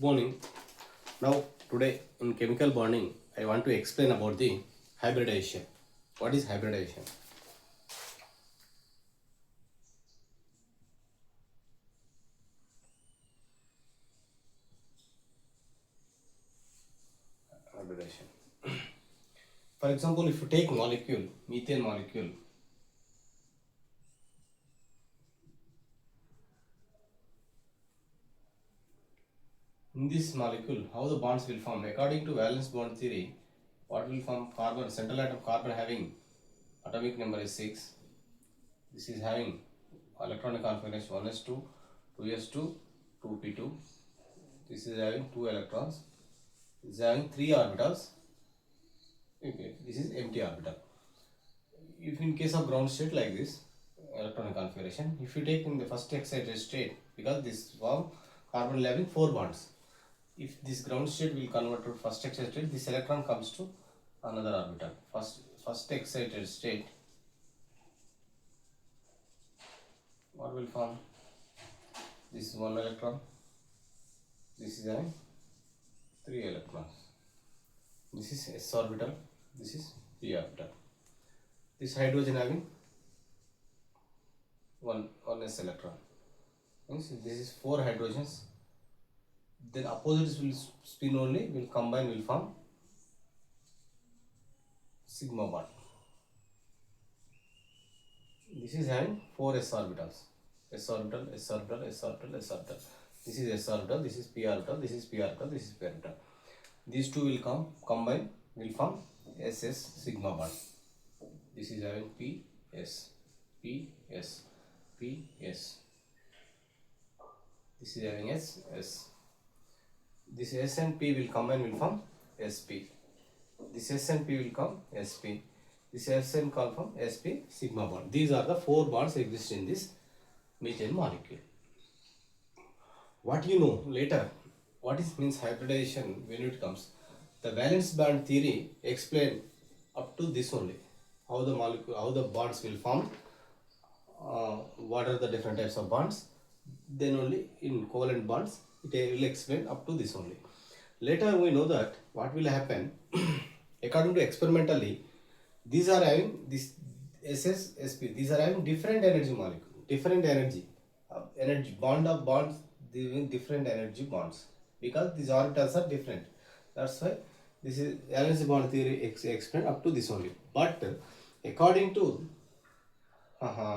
Morning. Now, today in chemical bonding, I want to explain about the hybridization. What is hybridization? Hybridization. For example, if you take molecule, methane molecule, in this molecule, how the bonds will form? According to valence bond theory, what will form? Carbon, central atom carbon having atomic number is 6. This is having electronic configuration 1s2, 2s2, 2p2. This is having 2 electrons. This is having 3 orbitals. Okay, this is empty orbital. If in case of ground state like this, electronic configuration, if you take in the first excited state, because this form carbon will having 4 bonds. If this ground state will convert to first excited state, this electron comes to another orbital. First excited state, what will form? This is 1 electron. This is having 3 electrons. This is s orbital. This is p orbital. This hydrogen having one s electron. Means this is 4 hydrogens. Then opposites will spin only, will combine, will form sigma bond. This is having 4 s orbitals. S orbital, s orbital, s orbital, s orbital. This is s orbital, this is p orbital, this is p orbital, this is p orbital. These two will combine, will form ss sigma bond. This is having p s, p s, p s. This is having s s. This s and p will combine, will form sp. This s and p will come sp. This s and will form sp sigma bond. These are the 4 bonds exist in this methane molecule. What you know later, what is means hybridization when it comes? The valence bond theory explain up to this only. How the molecule, how the bonds will form, what are the different types of bonds. Then only in covalent bonds it will explain up to this only. Later we know that what will happen according to experimentally, these are having this SS, SP, these are having different energy molecule, different energy, energy bond of bonds, giving different energy bonds because these orbitals are different. That's why this is valence bond theory explained up to this only. But according to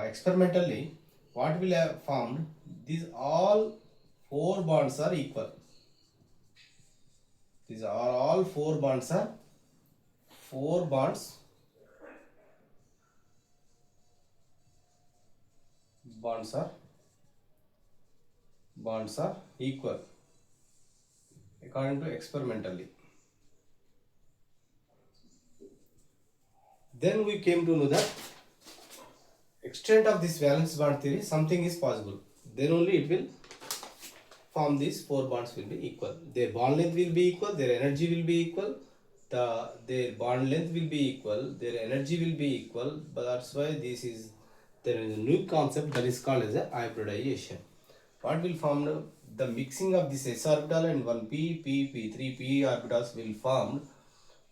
experimentally, what will have found? These all 4 bonds are equal. These are all 4 bonds are 4 bonds are equal according to experimentally. Then we came to know that extent of this valence bond theory, something is possible. Then only it will form these 4 bonds will be equal. Their bond length will be equal, their energy will be equal, their bond length will be equal, their energy will be equal. But that's why there is a new concept that is called as a hybridization. What will form the mixing of this s orbital and 1p, p, 3 p orbitals will form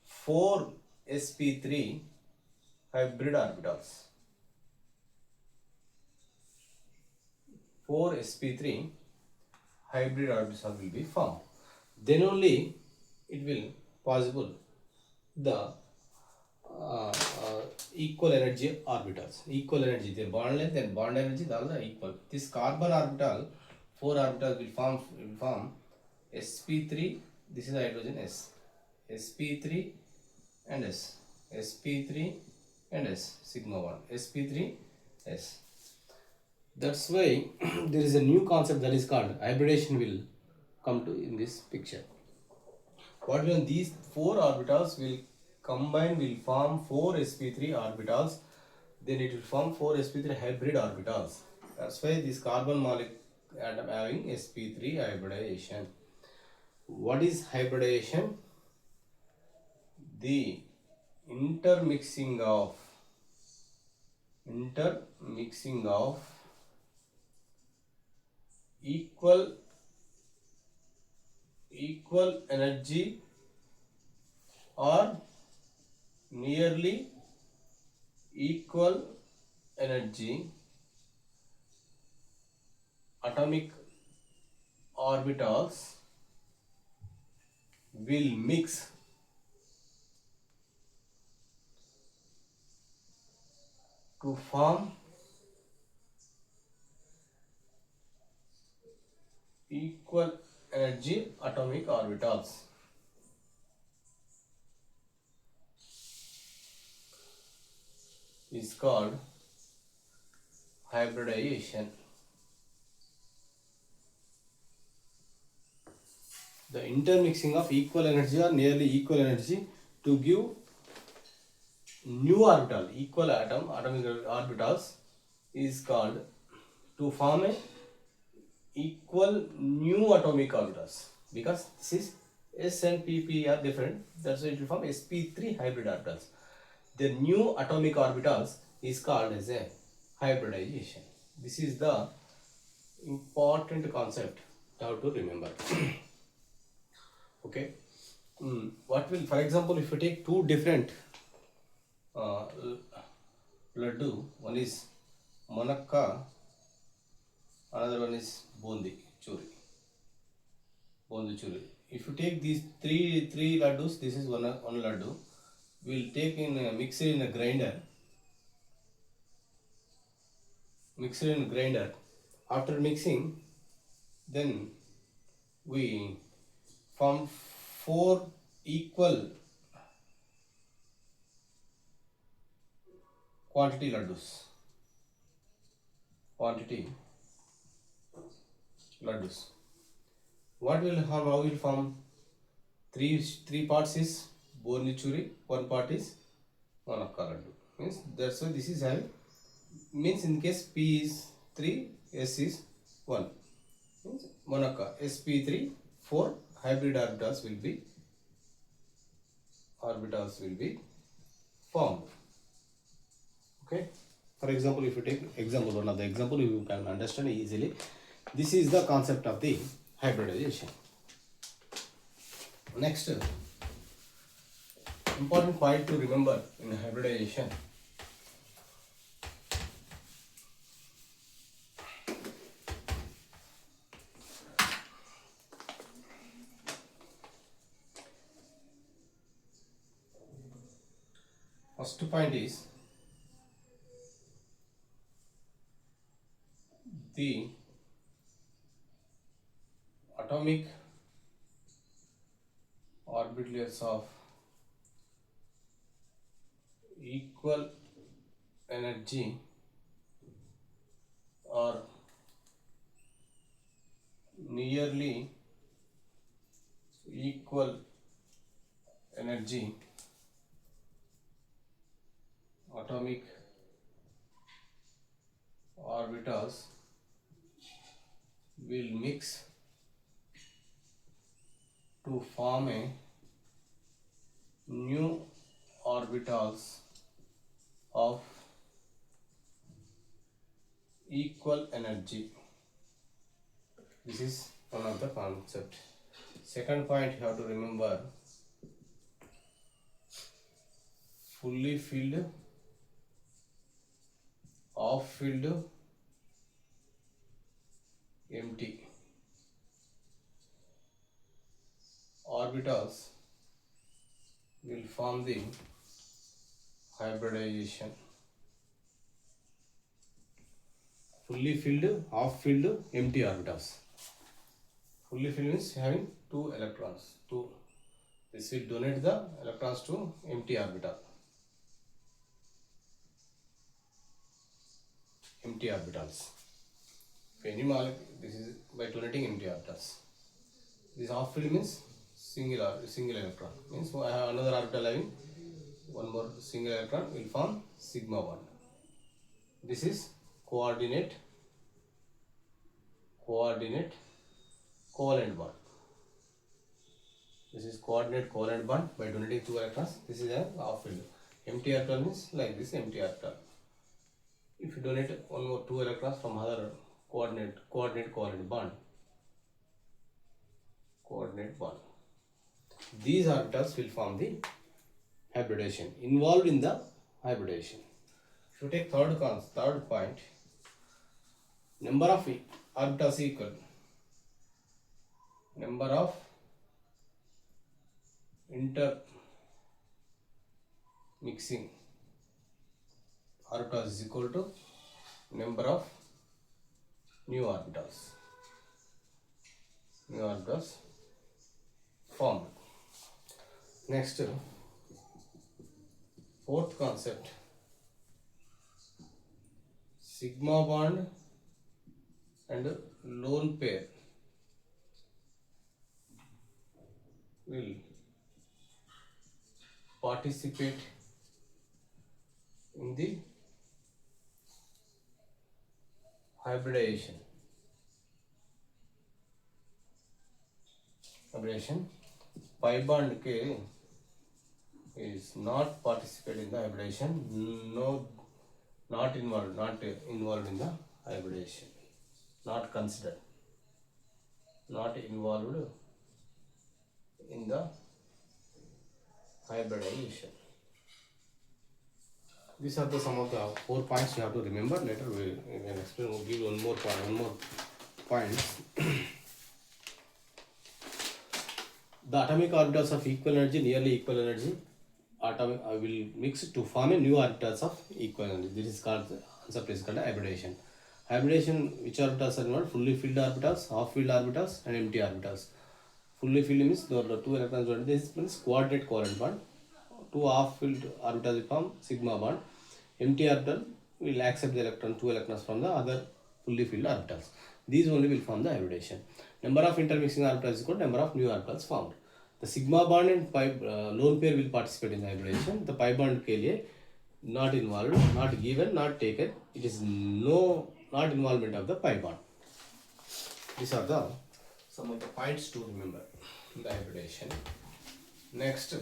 4 sp3 hybrid orbitals. 4 sp3 hybrid orbitals will be formed. Then only it will possible the equal energy orbitals. Equal energy, their bond length and bond energy, all are equal. This carbon orbital, 4 orbitals will form sp3. This is hydrogen s, sp3 and s, sp3 and s, sigma 1, sp3 s. That's why there is a new concept that is called hybridization will come to in this picture. What when these 4 orbitals will combine, will form 4 sp3 orbitals, then it will form 4 sp3 hybrid orbitals. That's why this carbon molecule atom having sp3 hybridization. What is hybridization? The intermixing of equal equal energy or nearly equal energy atomic orbitals will mix to form equal energy atomic orbitals. Is called hybridization. The intermixing of equal energy or nearly equal energy to give new orbital, equal atomic orbitals is called to form a equal new atomic orbitals, because this is S and PP are different, that's why it will form sp3 hybrid orbitals. The new atomic orbitals is called as a hybridization. This is the important concept you have to remember. Okay. What will, for example, if you take two different uh, laddu, one is manakka, another one is churi, bondi churi. If you take these three laddus, this is one laddu. We'll take in mix it in a grinder. Mix it in a grinder. After mixing, then we form four equal quantity laddus. What will how will form three parts is bondi churi, one part is manakka laddu. Means that's why this is having, means in case P is 3, S is 1. Means manakka sp3, 4 hybrid orbitals will be formed. Okay. For example, if you take example, one of the example you can understand easily. This is the concept of the hybridization. Next, important point to remember in hybridization. First point is the atomic orbitals of equal energy or nearly equal energy atomic orbitals will mix to form a new orbitals of equal energy. This is one of the concept. Second point you have to remember, fully filled, half filled, empty orbitals will form the hybridization. Fully filled, half filled, empty orbitals. Fully filled means having 2 electrons. This will donate the electrons to empty orbital. Empty orbitals. For any molecule, this is by donating empty orbitals. This half filled means single electron. Means I have another orbital having one more single electron will form sigma bond. This is coordinate covalent bond. This is coordinate covalent bond by donating 2 electrons. This is a half filled. Empty orbital means like this empty orbital. If you donate one more 2 electrons from other coordinate covalent bond, coordinate bond. These orbitals will form the hybridization, involved in the hybridization. If you take third point, number of orbitals equal, number of intermixing orbitals is equal to number of new orbitals formed. Next, fourth concept, sigma bond and lone pair will participate in the hybridization. Pi bond K is not participate in the hybridization. No, not involved in the hybridization. Not considered. Not involved in the hybridization. These are some of the 4 points you have to remember. Later we can explain. We'll give one more point. The atomic orbitals of equal energy, nearly equal energy, will mix to form a new orbitals of equal energy. This is called, the concept is called hybridization. Hybridization, which orbitals are involved? Fully filled orbitals, half filled orbitals, and empty orbitals. Fully filled means the 2 electrons joined. This means coordinate covalent bond. 2 half filled orbitals will form sigma bond. Empty orbital will accept the 2 electrons from the other fully filled orbitals. These only will form the hybridization. Number of intermixing orbitals is equal to number of new orbitals formed. The sigma bond and pi lone pair will participate in the hybridization. The pi bond ke liye not involved, not given, not taken. It is not involvement of the pi bond. These are some of the points to remember in the hybridization. Next,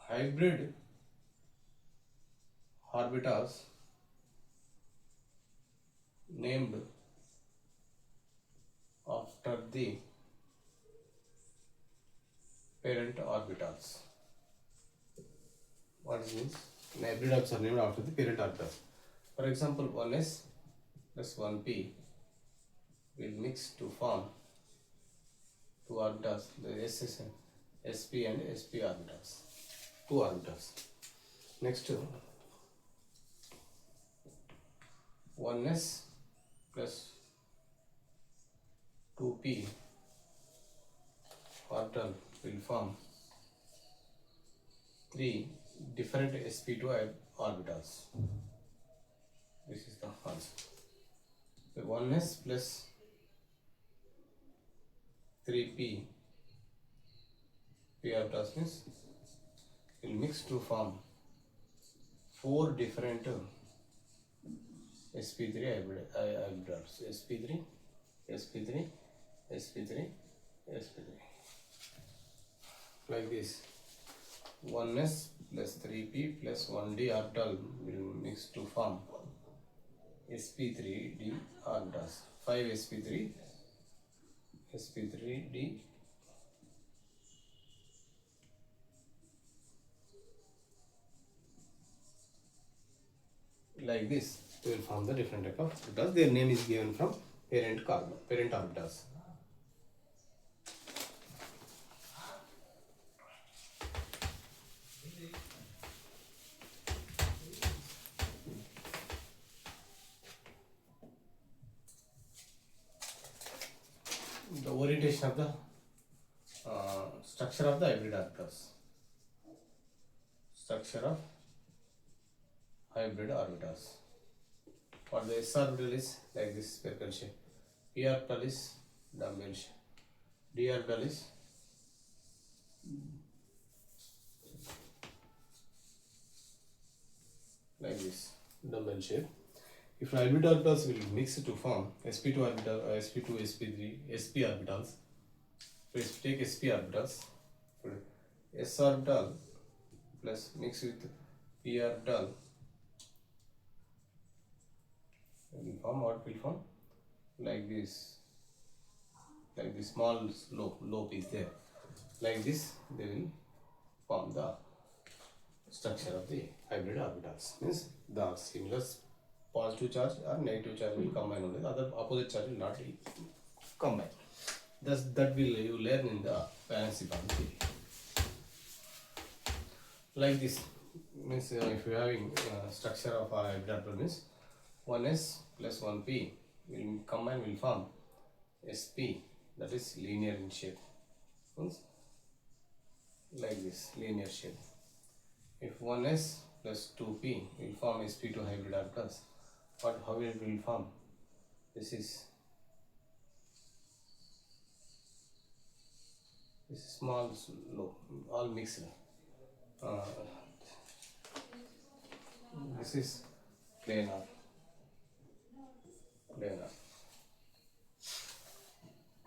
hybrid orbitals named after the parent orbitals. What it means? Hybrid orbitals are named after the parent orbitals. For example, 1s plus 1p will mix to form 2 orbitals, the SSN, sp and sp orbitals. 2 orbitals. Next, 1s plus 2p orbital will form 3 different sp2 orbitals. This is the answer. So 1s plus 3p orbitals means will mix to form 4 different sp3 orbitals. sp3, sp3, sp3, sp3. Like this. 1s plus 3p plus 1d orbital will mix to form sp3d orbitals. 5 sp3d like this. They will form the different type of orbitals. Their name is given from parent orbitals. The orientation of the structure of the hybrid orbitals. Structure of hybrid orbitals. For the s orbital is like this, spherical shape. P orbital is dumbbell shape. D orbital is like this, dumbbell shape. If hybrid orbitals will mix to form sp2 orbital, sp2, sp3, sp orbitals Let's take sp orbitals. S orbital plus mix with p orbital will form what will form like this. Like this small lobe is there. Like this, they will form the structure of the hybrid orbitals. Means the similar positive charge or negative charge will combine only. The other opposite charge will not combine. Thus, that will you learn in the valence bond theory. Like this means if you are having structure of a hybrid orbital means 1s plus 1p will combine will form sp, that is linear in shape. Means like this linear shape. If 1s plus 2p will form sp2 hybrid orbitals, but how it will form? This is small lobe, all mixed. This is planar.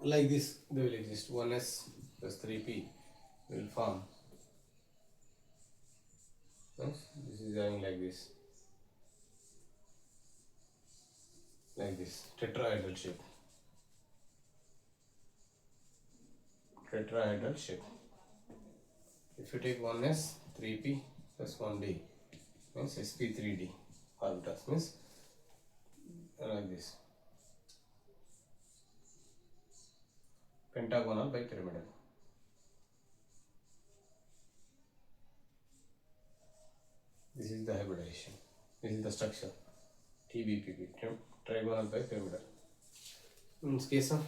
Like this, they will exist. 1s plus 3p will form. This is having like this. Like this, tetrahedral shape. Tetrahedral shape. If you take 1s, 3p plus 1d means sp3d orbitals means like this. Pentagonal bipyramidal. This is the hybridization. This is the structure. TBPP, trigonal bipyramidal. In case of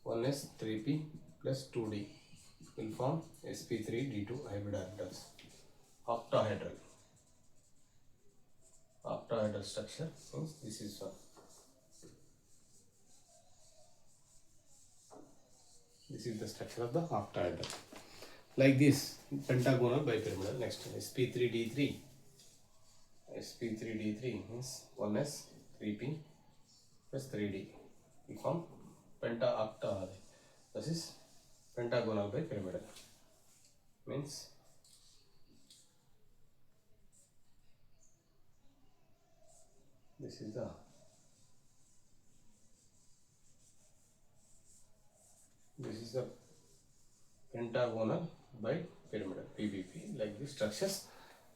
1s, 3p plus 2d will form sp3d2 hybrid orbitals. Octahedral. Octahedral structure means this is one. This is the structure of the octahedral. Like this, pentagonal bipyramidal. Next, sp3d3. sp3d3 means 1s, 3p plus 3d will form penta-octa. This is pentagonal bipyramidal. Means this is the pentagonal bipyramidal PBP. Like these structures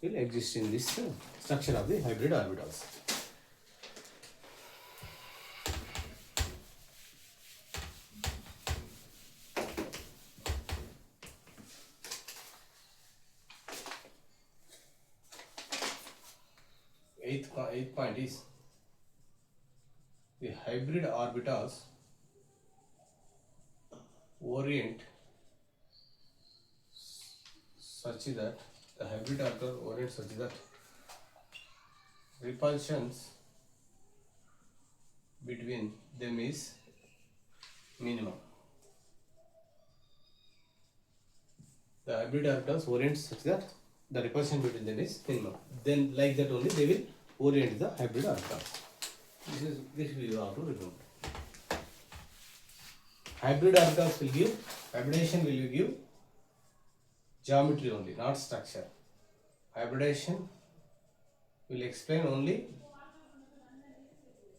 will exist in this structure of the hybrid orbitals. Eighth point is the hybrid orbitals orient such that repulsions between them is minimum. The hybrid orbitals orient such that the repulsion between them is minimum. Then like that only they will orient the hybrid orbitals. This we have to remember. Hybrid orbitals will give, hybridization will give geometry only, not structure. Hybridization will explain only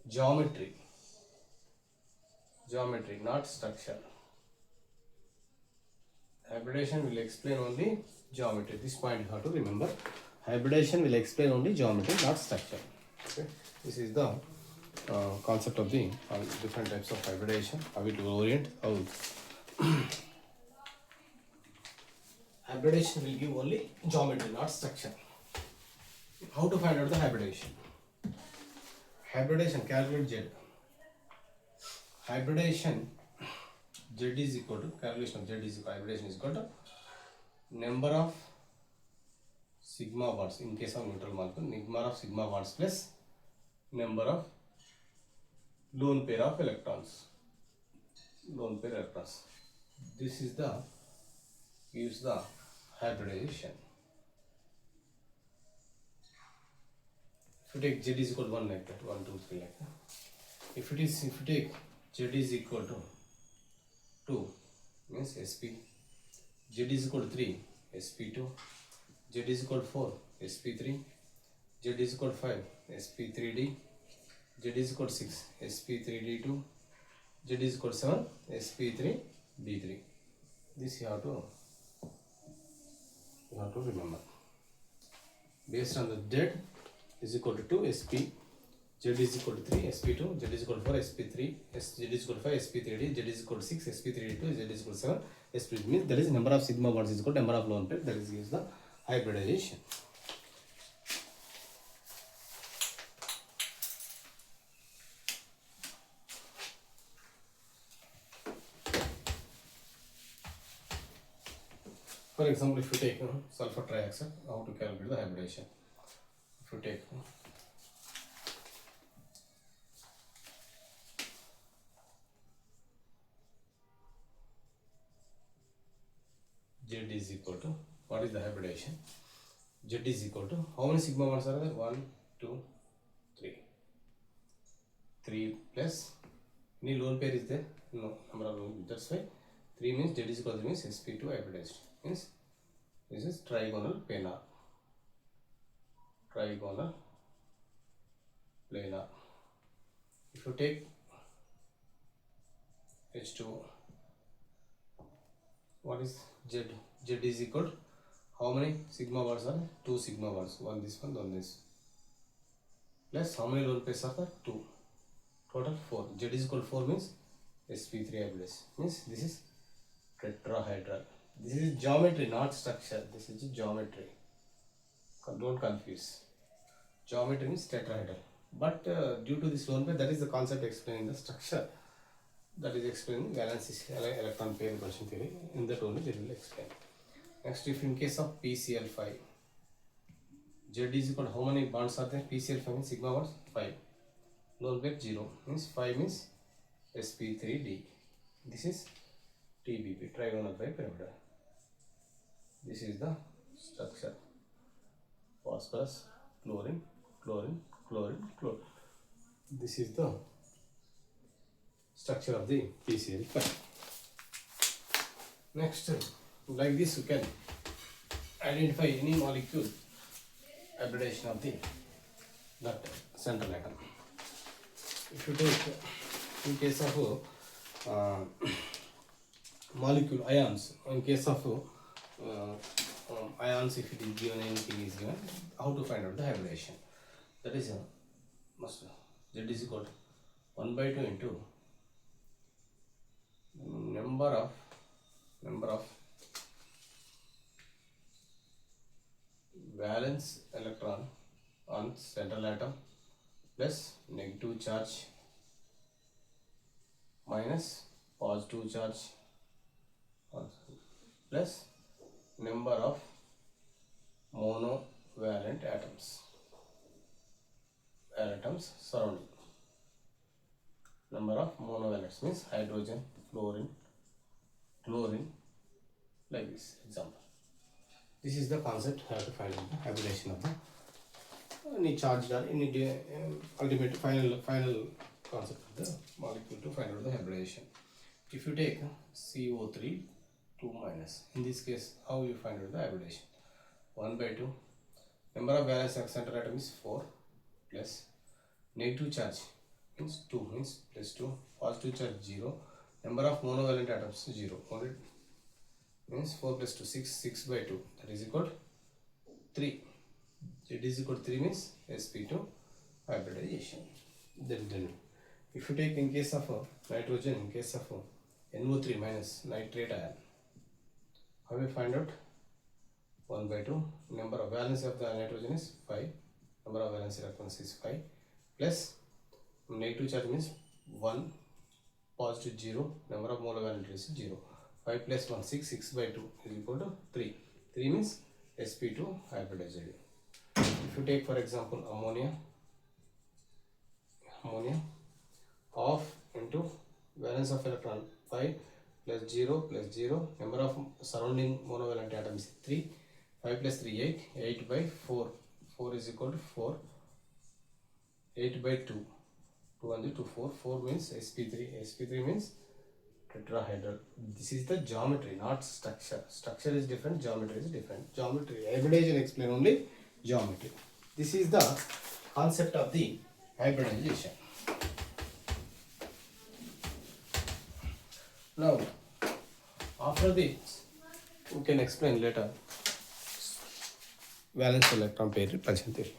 geometry, not structure. Hybridization will explain only geometry. This point you have to remember. Hybridization will explain only geometry, not structure. Okay. This is the concept of the different types of hybridization. How it will orient. How hybridization will give only geometry, not structure. How to find out the hybridization? Hybridization, calculate Z. Hybridization, Z is equal to, calculation of Z is equal, hybridization is equal to number of sigma bonds in case of neutral molecule, number of sigma bonds plus number of lone pair of electrons. This is the gives the hybridization. If you take Z is equal to 1 like that, 1, 2, 3 like that. If you take Z is equal to 2, means sp. Z is equal to 3, sp2. Z is equal to 4, sp3. Z is equal to 5, sp3d. Z is equal to 6, sp3d2. Z is equal to 7, sp3d3. This you have to remember. Based on the Z is equal to 2, sp. Z is equal to 3, sp2. Z is equal to 4, sp3. Z is equal to 5, sp3d. Z is equal to 6, sp3d2. Z is equal to 7, sp. Means that is number of sigma bonds is equal to number of lone pair. That is gives the hybridization. For example, if you take sulfur trioxide, how to calculate the hybridization? If you take Z is equal to, what is the hybridization? Z is equal to, how many sigma bonds are there? 1, 2, 3. 3 plus, any lone pair is there? No, number of lone, that's why 3 means Z is equal to means sp2 hybridized. Means this is trigonal planar. Trigonal planar. If you take H2, what is Z? Z is equal to, how many sigma bonds are there? 2 sigma bonds. One this, one this. Plus how many lone pairs are there? 2. Total 4. Z is equal to 4 means sp3 hybridized. Means this is tetrahedral. This is geometry, not structure. This is geometry. Don't confuse. Geometry means tetrahedral. But due to this lone pair, that is the concept explaining the structure. That is explaining valence electron pair repulsion theory. In that only they will explain. Next, if in case of PCl5, Z is equal to how many bonds are there? PCl5 means sigma bonds 5. Lone pair 0 means 5 means sp3d. This is TBP, trigonal bipyramidal. This is the structure. Phosphorus, chlorine, chlorine, chlorine, chlorine. This is the structure of the PCl5. Next, like this you can identify any molecule hybridization of the that central atom. If you take in case of molecule ions, in case of ions, if it is given, anything is given, how to find out the hybridization? That is must Z is equal to 1 by 2 into number of valence electron on central atom plus negative charge minus positive charge plus number of monovalent atoms surrounding. Number of monovalents means hydrogen, fluorine, chlorine, like this example. This is the concept how to find the hybridization of the any charged or any ultimate final concept of the molecule to find out the hybridization. If you take CO3 2 minus, in this case how you find out the hybridization? 1 by 2, number of valence central atom is 4 plus negative charge means 2 means plus 2, positive charge 0, number of monovalent atoms 0, only means 4 plus 2 6 by 2, that is equal to 3. Z is equal to 3 means sp2 hybridization. Then if you take in case of nitrogen, in case of NO3 minus nitrate ion, how we find out? 1 by 2, number of valence of the nitrogen is 5, number of valence electrons is 5 plus negative charge means 1, positive 0, number of molar valence is 0. 5 plus 1 6 by 2 is equal to 3. 3 means sp2 hybridized. If you take for example ammonia half into valence of electron 5 plus 0, number of surrounding monovalent atoms is 3, 5 plus 3 8 by 4, 4 is equal to 4, 8 by 2, 2 and 2 4, 4 means sp3 means tetrahedral. This is the geometry, not structure. Structure is different, geometry is different. Geometry, hybridization explain only geometry. This is the concept of the hybridization. Now, after this, we can explain later valence electron pair repulsion theory.